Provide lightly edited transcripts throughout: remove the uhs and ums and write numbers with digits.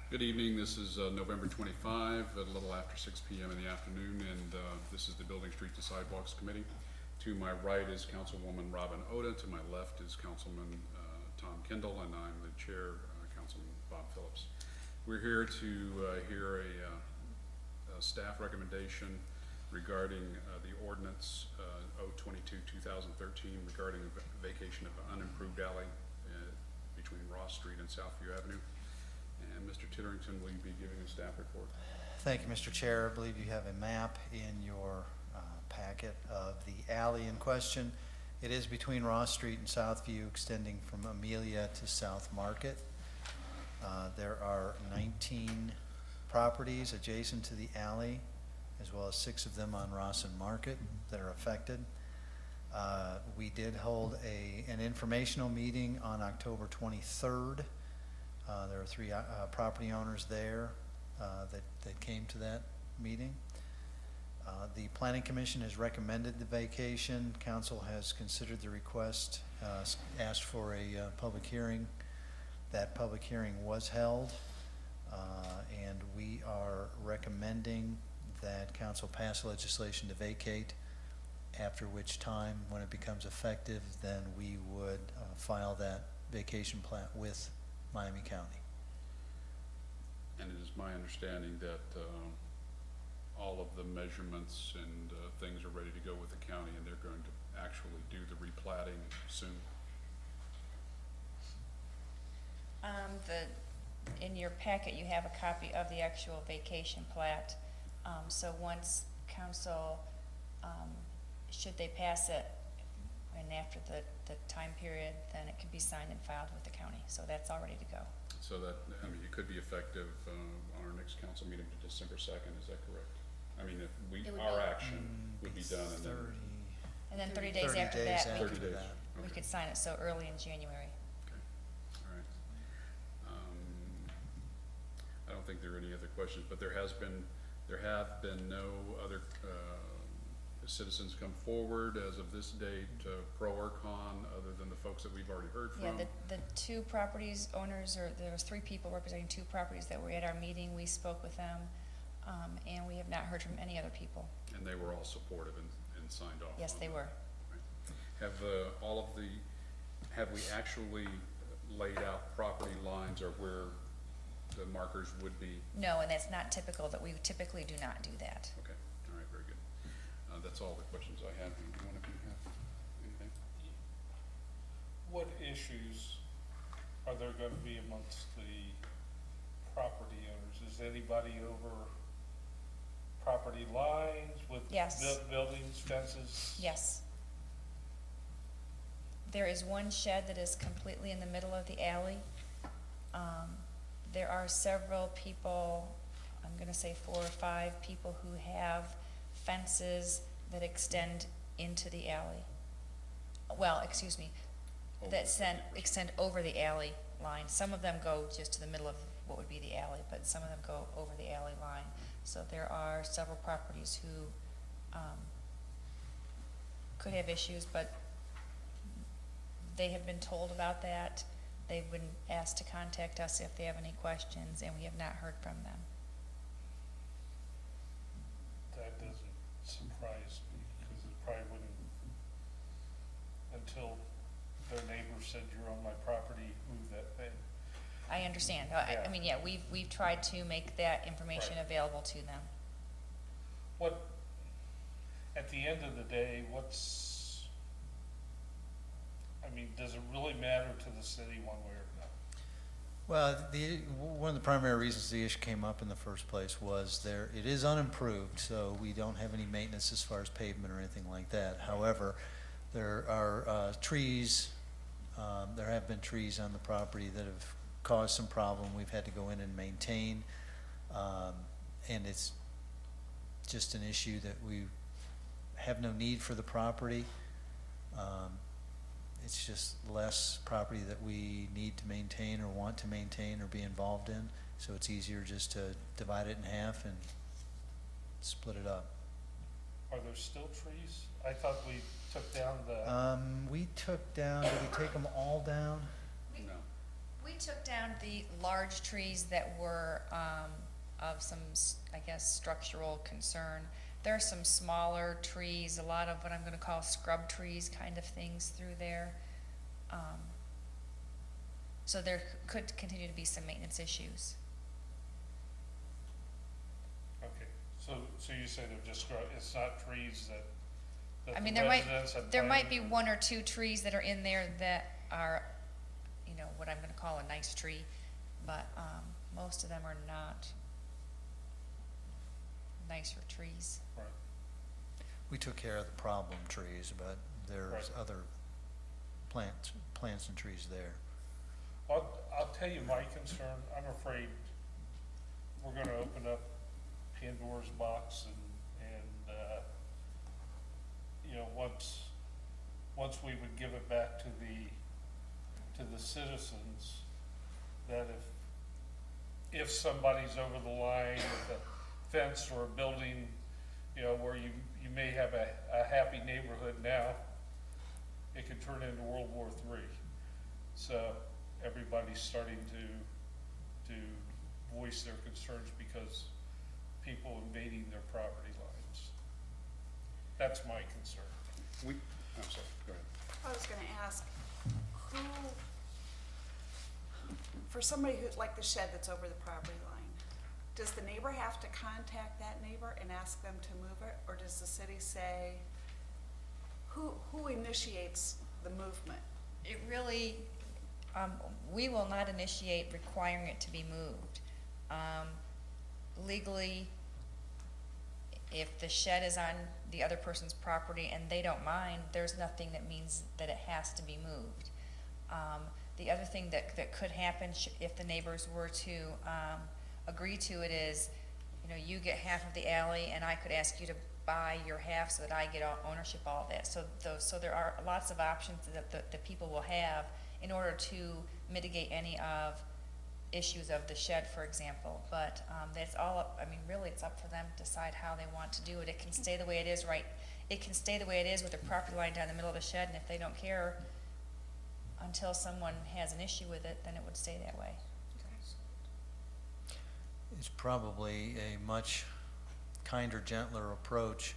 Good evening. This is November 25, a little after 6 p.m. in the afternoon, and this is the Building Streets and Sidewalks Committee. To my right is Councilwoman Robin Oda. To my left is Councilman Tom Kendall, and I'm the chair, Councilman Bob Phillips. We're here to hear a staff recommendation regarding the ordinance 022-2013 regarding a vacation of an unimproved alley between Ross Street and Southview Avenue. And Mr. Titterington, will you be giving a staff report? Thank you, Mr. Chair. I believe you have a map in your packet of the alley in question. It is between Ross Street and Southview, extending from Amelia to South Market. There are 19 properties adjacent to the alley, as well as 6 of them on Ross and Market that are affected. We did hold an informational meeting on October 23rd. There are 3 property owners there that came to that meeting. The Planning Commission has recommended the vacation. Council has considered the request, asked for a public hearing. That public hearing was held, and we are recommending that Council pass legislation to vacate, after which time, when it becomes effective, then we would file that vacation plan with Miami County. And it is my understanding that all of the measurements and things are ready to go with the county, and they're going to actually do the replatting soon. In your packet, you have a copy of the actual vacation plat. So once council, should they pass it, and after the time period, then it can be signed and filed with the county. So that's all ready to go. So that, I mean, it could be effective on our next council meeting to December 2nd, is that correct? I mean, if our action would be done and then. And then 30 days 30 after days that, after we that. we could sign it so early in January. Okay, all right. I don't think there are any other questions, but there have been no other citizens come forward as of this date, pro or con, other than the folks that we've already heard from. Yeah, the 2 properties owners, or there was 3 people representing 2 properties that were at our meeting. We spoke with them, and we have not heard from any other people. And they were all supportive and signed off. Yes, on they it. were. Right. Have we actually laid out property lines or where the markers would be? No, and that's not typical, that we typically do not do that. Okay, all right, very good. That's all the questions I have. Do one of you have anything? What issues are there going to be amongst the property owners? Is anybody over property lines with Yes. buildings, fences? Yes. There is one shed that is completely in the middle of the alley. There are several people, I'm gonna say 4 or 5 people who have fences that extend into the alley. Well, excuse me, that extend over the alley line. Some of them go just to the middle of what would be the alley, but some of them go over the alley line. So there are several properties who could have issues, but they have been told about that. They've been asked to contact us if they have any questions, and we have not heard from them. That doesn't surprise me, because it probably wouldn't, until their neighbor said, "You're on my property, move that thing." I understand. Yeah. I mean, yeah, we've tried to make that information Right. available to them. What, at the end of the day, does it really matter to the city one way or another? Well, one of the primary reasons the issue came up in the first place was it is unimproved, so we don't have any maintenance as far as pavement or anything like that. However, there are trees, there have been trees on the property that have caused some problem. We've had to go in and maintain, and it's just an issue that we have no need for the property. It's just less property that we need to maintain or want to maintain or be involved in, so it's easier just to divide it in half and split it up. Are there still trees? I thought we took down We took down, did we take them all down? No. We took down the large trees that were, of some, I guess, structural concern. There are some smaller trees, a lot of what I'm gonna call scrub trees kind of things through there. So there could continue to be some maintenance issues. Okay, so you say they're just, it's not trees that I the mean, residents have there might be planted? one or two trees that are in there that are, you know, what I'm gonna call a nice tree, but, most of them are not nicer trees. Right, We took care of the problem trees, but there's Right. other plants and trees there. I'll tell you my concern, I'm afraid we're gonna open up Pandora's box and, you know, once we would give it back to the citizens, that if somebody's over the line with a fence or a building, you know, where you may have a happy neighborhood now, it could turn into World War III. So everybody's starting to voice their concerns because people invading their property lines. That's my concern. I'm sorry, go ahead. I was gonna ask, who, for somebody who, like the shed that's over the property line, does the neighbor have to contact that neighbor and ask them to move it? Or does the city say, who initiates the movement? It really, we will not initiate requiring it to be moved. Legally, if the shed is on the other person's property and they don't mind, there's nothing that means that it has to be moved. The other thing that could happen if the neighbors were to, agree to it is, you know, you get half of the alley and I could ask you to buy your half so that I get ownership of all of that. So there are lots of options that people will have in order to mitigate any of issues of the shed, for example. But that's all up, I mean, really, it's up for them to decide how they want to do it. It can stay the way it is, right? It can stay the way it is with the property line down the middle of the shed, and if they don't care until someone has an issue with it, then it would stay that way. It's probably a much kinder, gentler approach,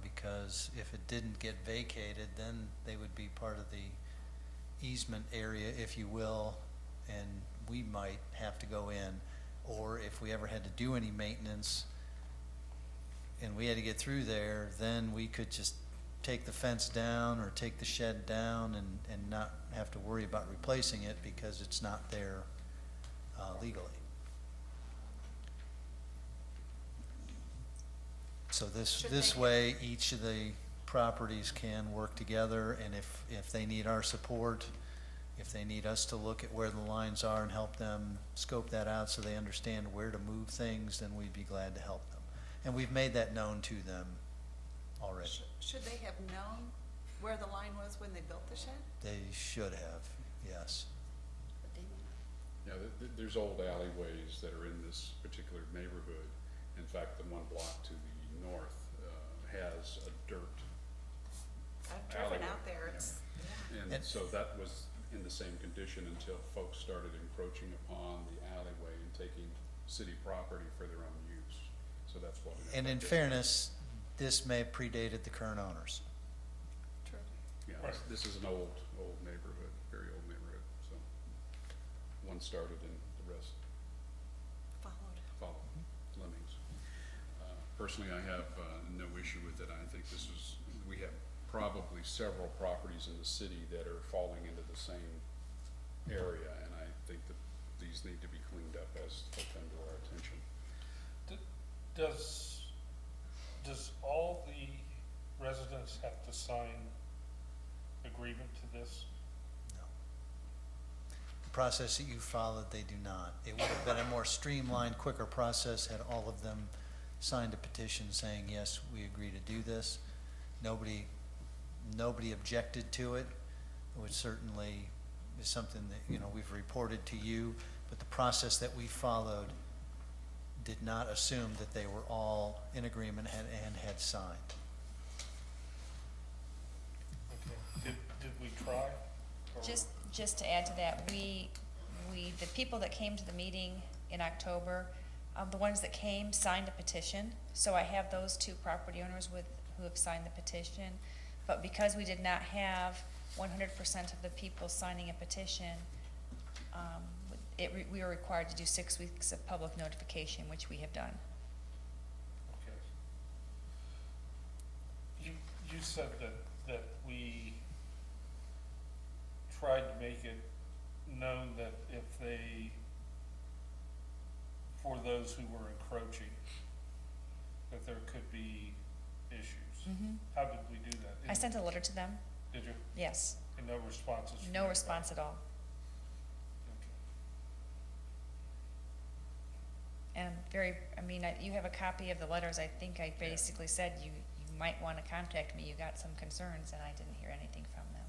because if it didn't get vacated, then they would be part of the easement area, if you will, and we might have to go in. Or if we ever had to do any maintenance and we had to get through there, then we could just take the fence down or take the shed down and not have to worry about replacing it because it's not there legally. So Should this they- way, each of the properties can work together, and if they need our support, if they need us to look at where the lines are and help them scope that out so they understand where to move things, then we'd be glad to help them. And we've made that known to them already. Should they have known where the line was when they built the shed? They should have, yes. But they may not. Yeah, there's old alleyways that are in this particular neighborhood. In fact, the one block to the north has a dirt. I've driven Alleyway, out there, yeah. it's, yeah. And And- so that was in the same condition until folks started encroaching upon the alleyway and taking city property for their own use. So that's what. And in affected. fairness, this may have predated the current owners. True. Yeah, Right. this is an old neighborhood, very old neighborhood, so one started and the rest Followed. followed, lemmings. Personally, I have no issue with it. I think we have probably several properties in the city that are falling into the same area, and I think that these need to be cleaned up as they come to our attention. Does all the residents have to sign agreement to this? No. The process that you followed, they do not. It would have been a more streamlined, quicker process had all of them signed a petition saying, yes, we agree to do this. Nobody objected to it. It would certainly is something that, you know, we've reported to you, but the process that we followed did not assume that they were all in agreement and had signed. Okay. Did we try? Or- Just to add to that, we the people that came to the meeting in October, the ones that came signed a petition. So I have those two property owners who have signed the petition. But because we did not have 100% of the people signing a petition, we were required to do 6 weeks of public notification, which we have done. Okay. You said that we tried to make it known that if they, for those who were encroaching, that there could be issues. How did we do that? I sent a letter to them, Did you? yes. And no responses? from No anybody? response at all. Okay. And you have a copy of the letters. I think I basically said you might want to contact me. You got some concerns, and I didn't hear anything from them.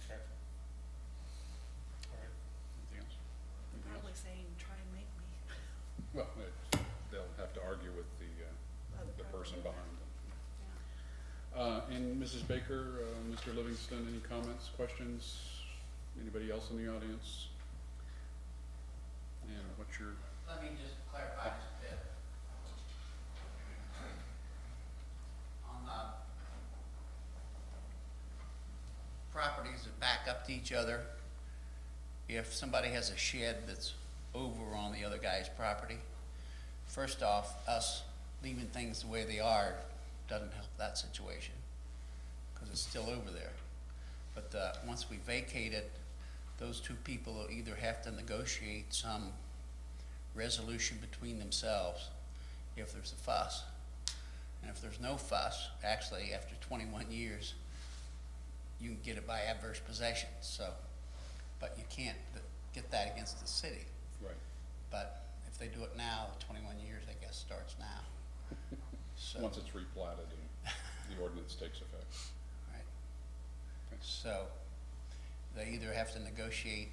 Okay. All right. Anything else? Anything Probably else? saying, try and make me. Well, they'll have to argue with the person property behind them. Yeah. And Mrs. Baker, Mr. Livingston, any comments, questions? Anybody else in the audience? And what's your, Let me just clarify just a bit. On the properties that back up to each other, if somebody has a shed that's over on the other guy's property, first off, us leaving things the way they are doesn't help that situation, because it's still over there. But once we vacate it, those two people will either have to negotiate some resolution between themselves if there's a fuss. And if there's no fuss, actually, after 21 years, you can get it by adverse possession, so, but you can't get that against the city. right, But if they do it now, 21 years, I guess, starts now. So, once it's replatted and the ordinance takes effect. right. Okay. So, they either have to negotiate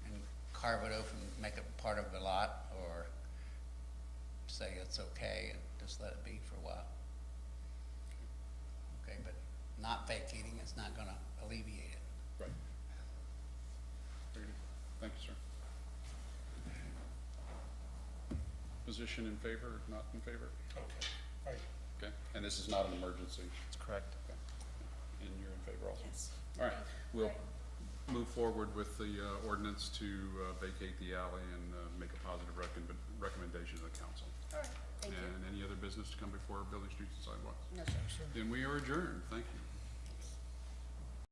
and carve it open, make it part of the lot, or say it's okay and just let it be for a while. Okay, but not vacating is not gonna alleviate it. Right. Very good. Thank you, sir. Position in favor, not in favor? Okay. All right. Okay, and this is not an emergency? That's correct. Okay. And you're in favor also? Yes. All right, we'll move forward with the ordinance to vacate the alley and make a positive recommendation to the council. All right, thank you. And any other business to come before Building Streets and Sidewalks? No, sir. Then we are adjourned. Thank you.